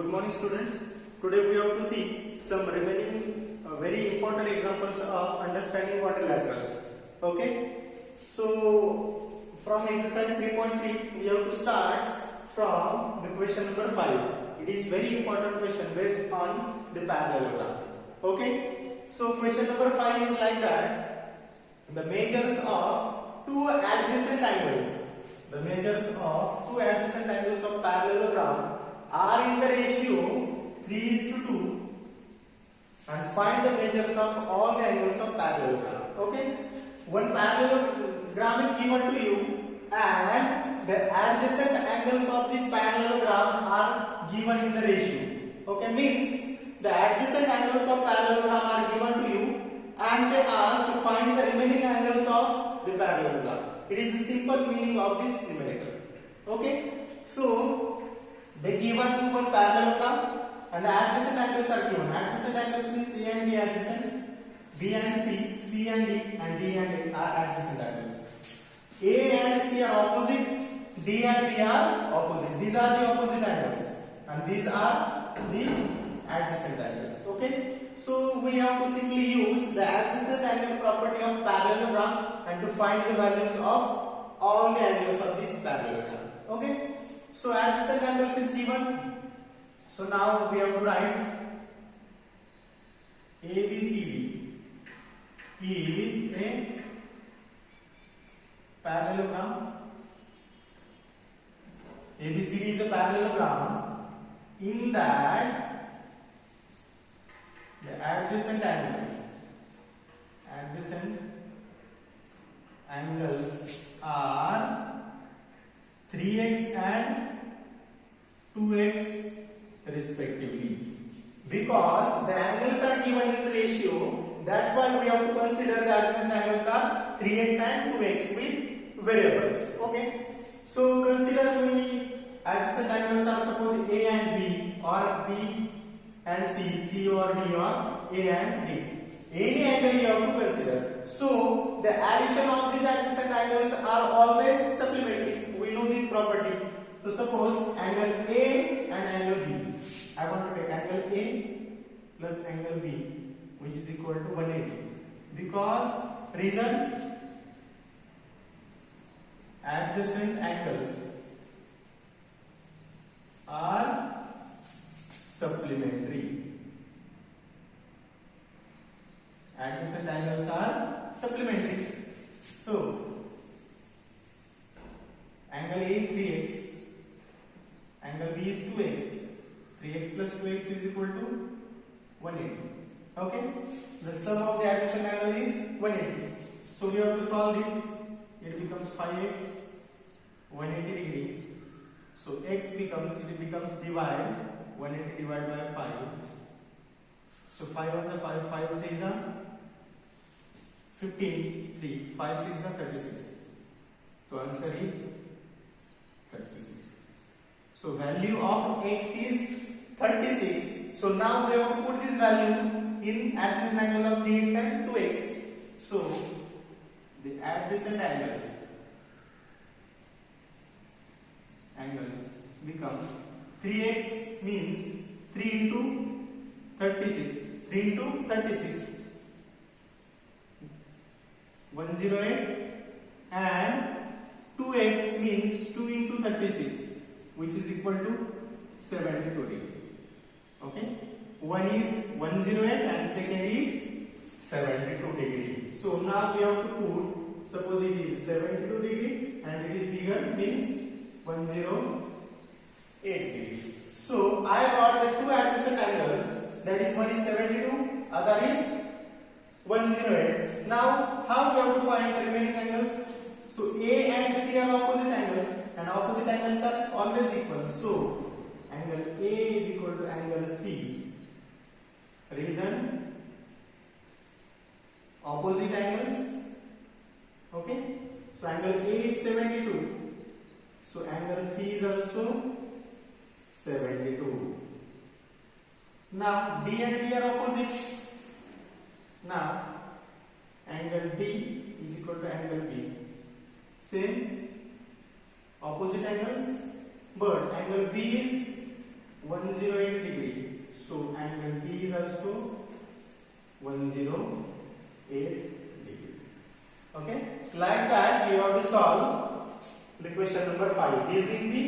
Good morning, students. Today we have to see some remaining very important examples of understanding quadrilaterals. Okay. So from exercise 3.3 we have to start from the question number 5. It is very important question based on the parallelogram. Okay. So question number 5 is like that. The measures of two adjacent angles. The measures of two adjacent angles of parallelogram are in the ratio 3:2 and find the measures of all the angles of parallelogram. Okay. One parallelogram is given to you and the adjacent angles of this parallelogram are given in the ratio. Okay, means the adjacent angles of parallelogram are given to you and they ask to find the remaining angles of the parallelogram. It is the simple meaning of this numerical. Okay, so they given one parallelogram and the adjacent angles are given. Adjacent angles means A and B adjacent, B and C and D, and D and A are adjacent angles. A and C are opposite, D and B are opposite. These are the opposite angles and these are the adjacent angles. Okay, so we have to simply use the adjacent angle property of parallelogram and to find the values of all the angles of this parallelogram. Okay, so adjacent angles is given. So now we have to write ABCD is a parallelogram. ABCD is a parallelogram in that the adjacent angles are 3x and 2x respectively. Because the angles are given in ratio, that's why we have to consider the adjacent angles are 3x and 2x with variables. Okay, so consider the adjacent angles are suppose A and B or B and C or D or A and D. Any angle you have to consider. So the addition of these adjacent angles are always supplementary. We know this property. So suppose angle A and angle B. I want to take angle A plus angle B, which is equal to 180. Because reason adjacent angles are supplementary. Adjacent angles are supplementary. So angle A is 3x, angle B is 2x. 3x plus 2x is equal to 180. Okay, the sum of the adjacent angle is 180. So we have to solve this. It becomes 5x 180 degree. So x becomes divide 180 divided by 5. So 5 1s are 5, 5 3s are 15, 3, 5 6 are 36. So answer is 36. So value of x is 36. So now we have to put this value in adjacent angle of 3x and 2x. So the adjacent angles becomes 3x means 3 into 36. 3 into 36 108 and 2x means 2 into 36 which is equal to 72 degree. Okay, one is 108 and second is 72 degree. So now we have to put, suppose it is 72 degree and it is bigger means 108 degree. So I got the two adjacent angles, that is one is 72, other is 108. Now how we have to find the remaining angles? So A and C are opposite angles and opposite angles are always equal. So angle A is equal to angle C. Reason opposite angles. Okay, so angle A is 72. So angle C is also 72. Now D and B are opposite. Now angle D is equal to angle B. Same opposite angles, but angle B is 108 degree. So angle P is also 108 degree. Okay, like that you have to solve the question number 5 using the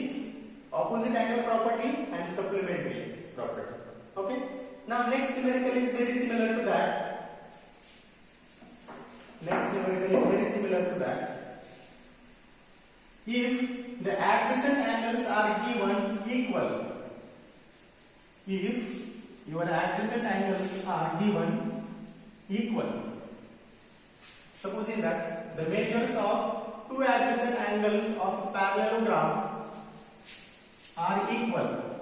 opposite angle property and supplementary property. Okay, now next numerical is very similar to that. Next numerical is very similar to that. If the adjacent angles are given equal, if your adjacent angles are given equal, supposing that the measures of two adjacent angles of parallelogram are equal,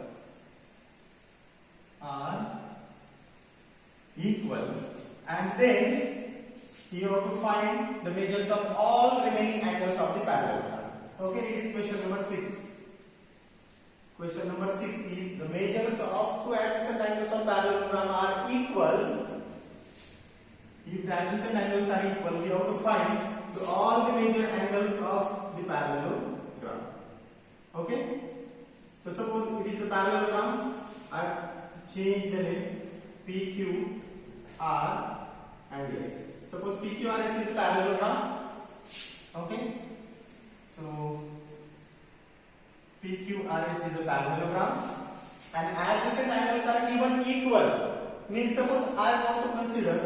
and then you have to find the measures of all remaining angles of the parallelogram. Okay, it is question number 6. Question number 6 is the measures of two adjacent angles of parallelogram are equal. If the adjacent angles are equal, we have to find all the major angles of the parallelogram. Okay? So suppose it is the parallelogram, I change the name PQ, R and S. Suppose PQRS is a parallelogram. Okay? So PQRS is a parallelogram and adjacent angles are given equal. Means suppose I want to consider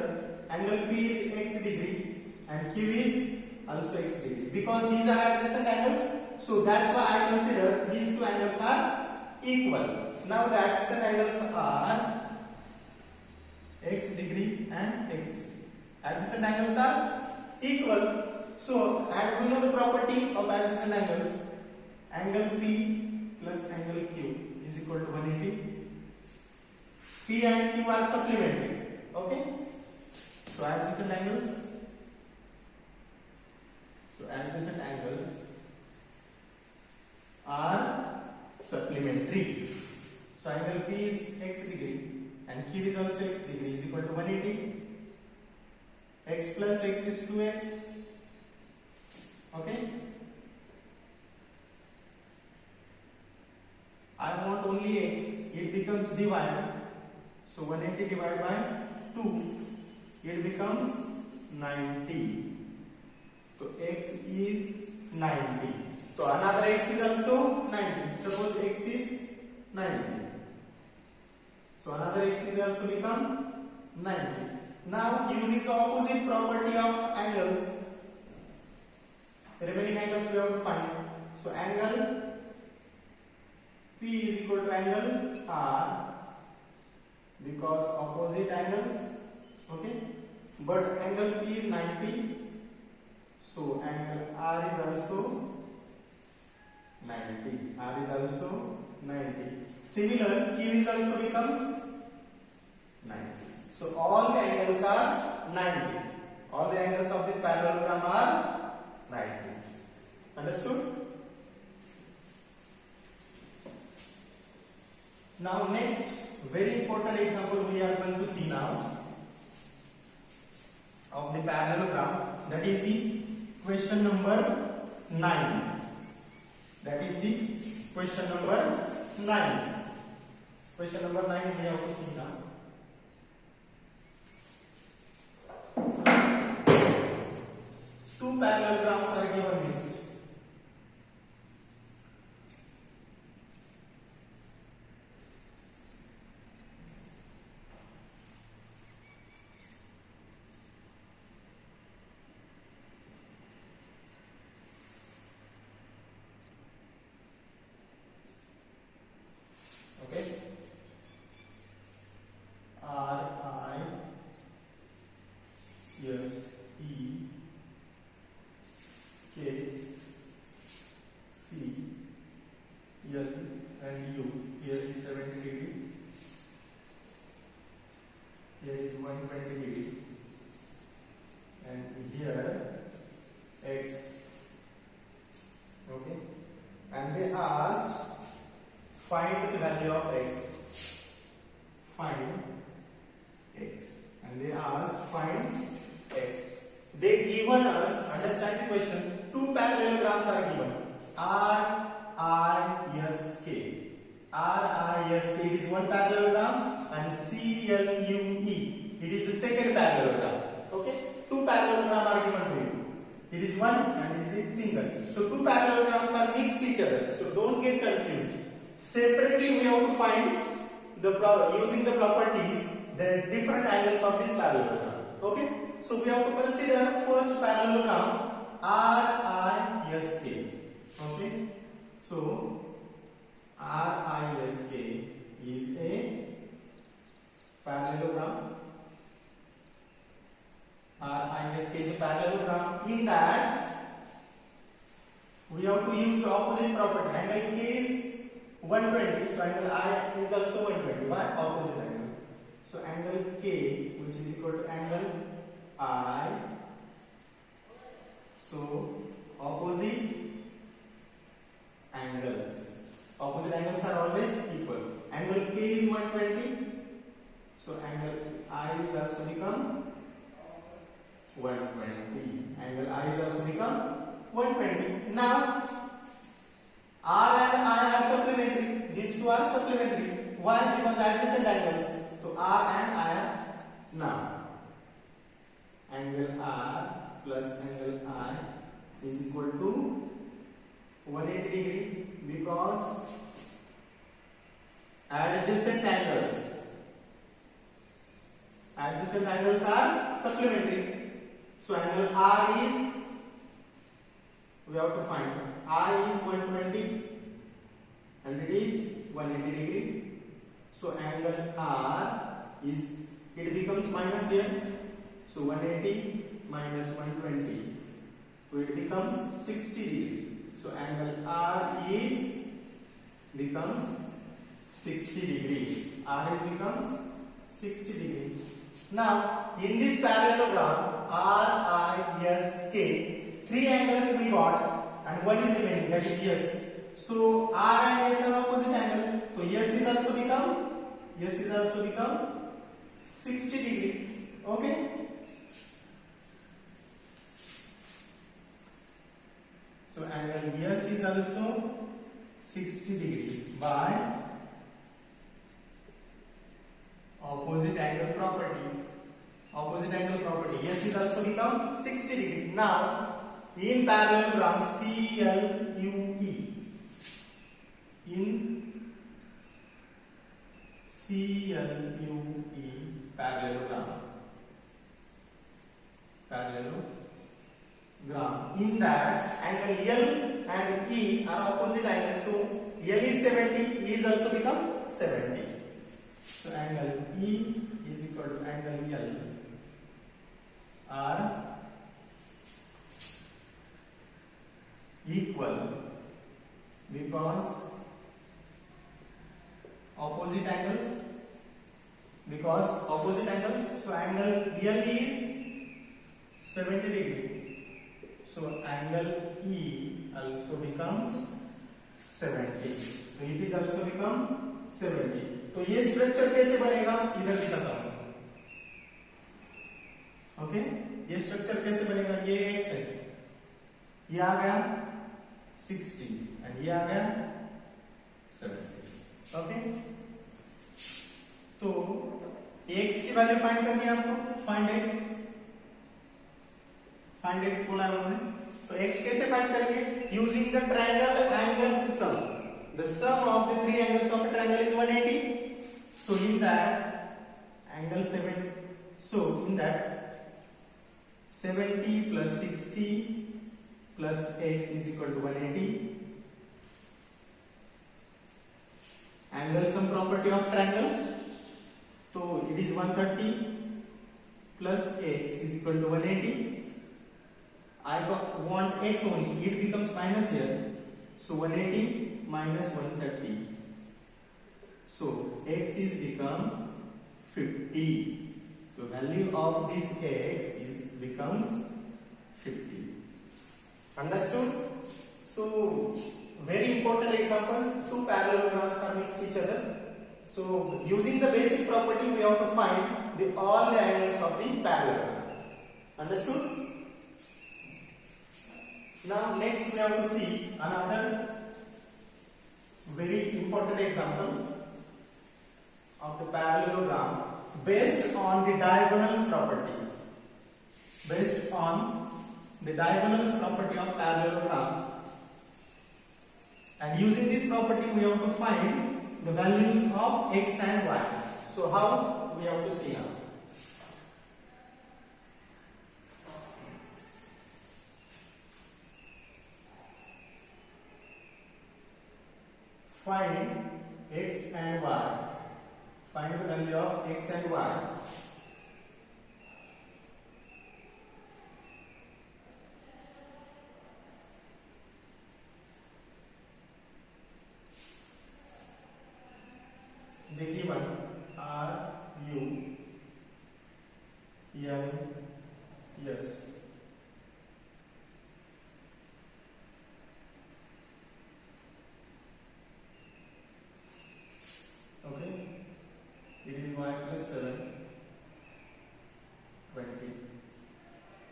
angle P is x degree and Q is also x degree. Because these are adjacent angles, so that's why I consider these two angles are equal. Now the adjacent angles are x degree and x degree. Adjacent angles are equal. So, and we know the property of adjacent angles. Angle P plus angle Q is equal to 180. P and Q are supplementary. Okay? So adjacent angles. So adjacent angles are supplementary. So angle P is x degree and Q is also x degree is equal to 180. X plus x is 2x. Okay? I want only x. It becomes divided. So 180 divided by 2. It becomes 90. So x is 90. So another x is also 90. Suppose x is 90. So another x is also become 90. Now using the opposite property of angles, the remaining angles we have to find. So angle P is equal to angle R because opposite angles. Okay, but angle P is 90, so angle R is also 90. R is also 90. Similar, Q is also becomes 90. So all the angles are 90. All the angles of this parallelogram are 90. Understood? Now next, very important example we are going to see now of the parallelogram, that is the question number 9. That is the question number 9. Question number 9 we have to see now. Two parallelograms are given mixed. Okay. R I S E K C L and U. Here is 70 degree. Here is 120 degree. And here X. Okay. And they asked find the value of X. Find X. And they asked find X. They given us, understand the question, two parallelograms are given. R I S K. R I S K CLUE. It is the second parallelogram. Okay, two parallelogram are given to you. It is one and it is single. So two parallelograms are mixed each other. So don't get confused. Separately we have to find using the properties the different angles of this parallelogram. Okay, so we have to consider first parallelogram RISK. Okay, so RISK is a parallelogram. RISK is a parallelogram. In that we have to use the opposite property. Angle K is 120, so angle I is also 120. Why? Opposite angle. So angle K, which is equal to angle I. So opposite angles. Opposite angles are always equal. Angle K is 120. So angle I is also become 120. Angle I is also become 120. Now R and I are supplementary. These two are supplementary. Why? Because adjacent angles. So R and I are now. Angle R plus angle I is equal to 180 degree because adjacent angles are supplementary. So angle R is, we have to find R is 120 and it is 180 degree. So angle R is, it becomes minus here. So 180 minus 120, so it becomes 60 degree. So angle R is becomes 60 degree. R is becomes 60 degree. Now in this parallelogram RISK, three angles we got and one is remaining, that is S. So R and S are opposite angle. So S is also become 60 degree. Okay. So angle S is also 60 degree by opposite angle property. S is also become 60 degree. Now in parallelogram CLUE, parallelogram, in that angle L and E are opposite angles. So L is 70, E is also become 70. So angle E is equal to angle L are equal because opposite angles. So angle L is 70 degree. So angle E also becomes 70. So it is also become 70. तो ये structure कैसे बनेगा इधर दिखाता हूं. Okay, ये structure कैसे बनेगा. ये x है, ये आ गया 60 एंड ये आ गया 70. ओके, तो x की वैल्यू फाइंड करनी है आपको. फाइंड x बोला है उन्होंने. तो x कैसे फाइंड करेंगे. Using the triangle angles sum. The sum of the three angles of a triangle is 180. So in that angle 7. So in that 70 plus 60 plus x is equal to 180. Angle sum property of triangle. So it is 130 plus x is equal to 180. I want x only. It becomes minus here. So 180 minus 130. So x is become 50. The value of this x is becomes 50. Understood? So very important example. Two parallelograms are mixed each other. So using the basic property we have to find all the angles of the parallelogram. Understood? Now next we have to see another very important example of the parallelogram based on the diagonals property. Based on the diagonals property of parallelogram, and using this property we have to find the values of x and y. So how we have to see now? Find x and y. Find the value of x and y. The given are u, n, s. Okay, it is y plus 7, 20,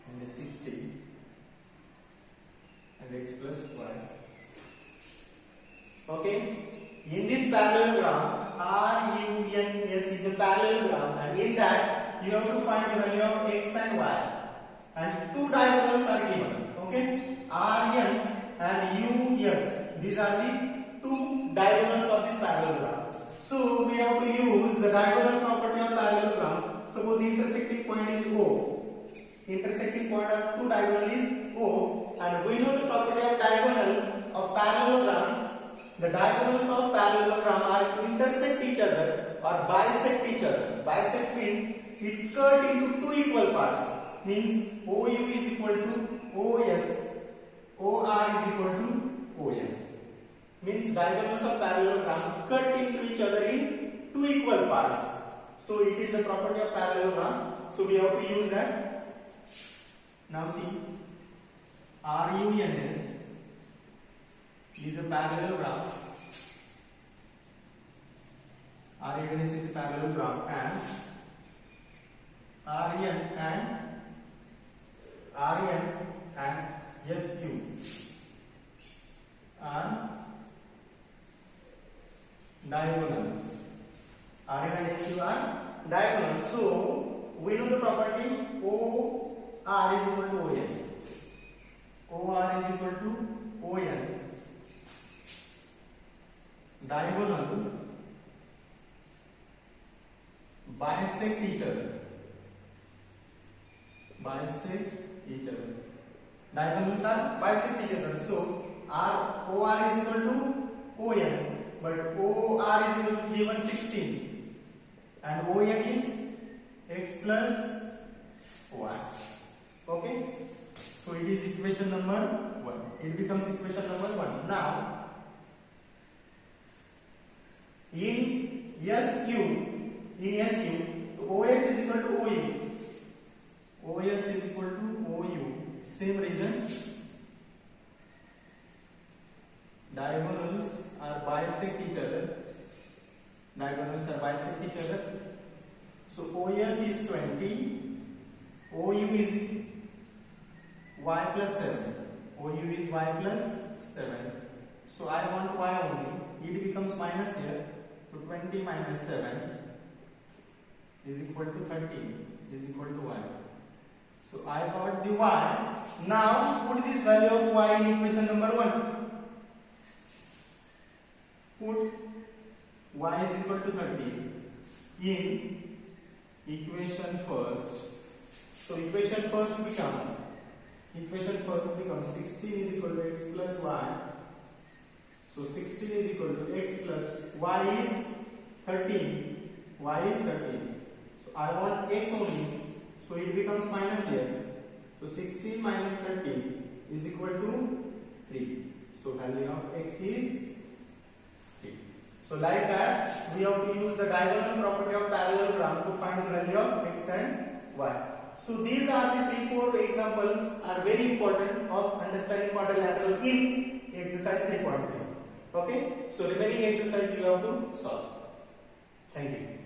and 60, and x plus y. Okay, in this parallelogram, RUNS is a parallelogram, and in that you have to find the value of x and y, and two diagonals are given. Okay, RN and US, these are the two diagonals of this parallelogram. So we have to use the diagonal property of parallelogram. Suppose intersecting point is O. Intersecting point of two diagonal is O, and we know the property of diagonal of parallelogram. The diagonals of parallelogram are to intersect each other or bisect each other. Bisect means it cut into two equal parts. Means OU is equal to OS, OR is equal to ON. Means diagonals of parallelogram cut into each other in two equal parts. So it is the property of parallelogram. So we have to use that. Now see, RUNS is a parallelogram. RUNS is a parallelogram, and RN and SU are diagonals. RN and SU are diagonals. So we know the property OR is equal to ON. OR is equal to ON. Diagonal bisect each other. Bisect each other. Diagonals are bisect each other. So OR is equal to ON, but OR is equal to given 16, and ON is x plus y. Okay, so it is equation number 1. It becomes equation number 1. Now in SU, OS is equal to OU. OS is equal to OU. Same reason. Diagonals are bisect each other. Diagonals are bisect each other. So OS is 20. OU is y plus 7. OU is y plus 7. So I want y only. It becomes minus here. So 20 minus 7 is equal to 13 is equal to y. So I got the y. Now put this value of y in equation number 1. Put y is equal to 13 in equation first. So equation first becomes 16 is equal to x plus y. So 16 is equal to x plus y is 13. Y is 13. So I want x only. So it becomes minus here. So 16 minus 13 is equal to 3. So value of x is 3. So like that, we have to use the diagonal property of parallelogram to find the value of x and y. So these are the 3-4 examples are very important of understanding quadrilateral in exercise 3.3. Okay, so remaining exercise you have to solve. Thank you.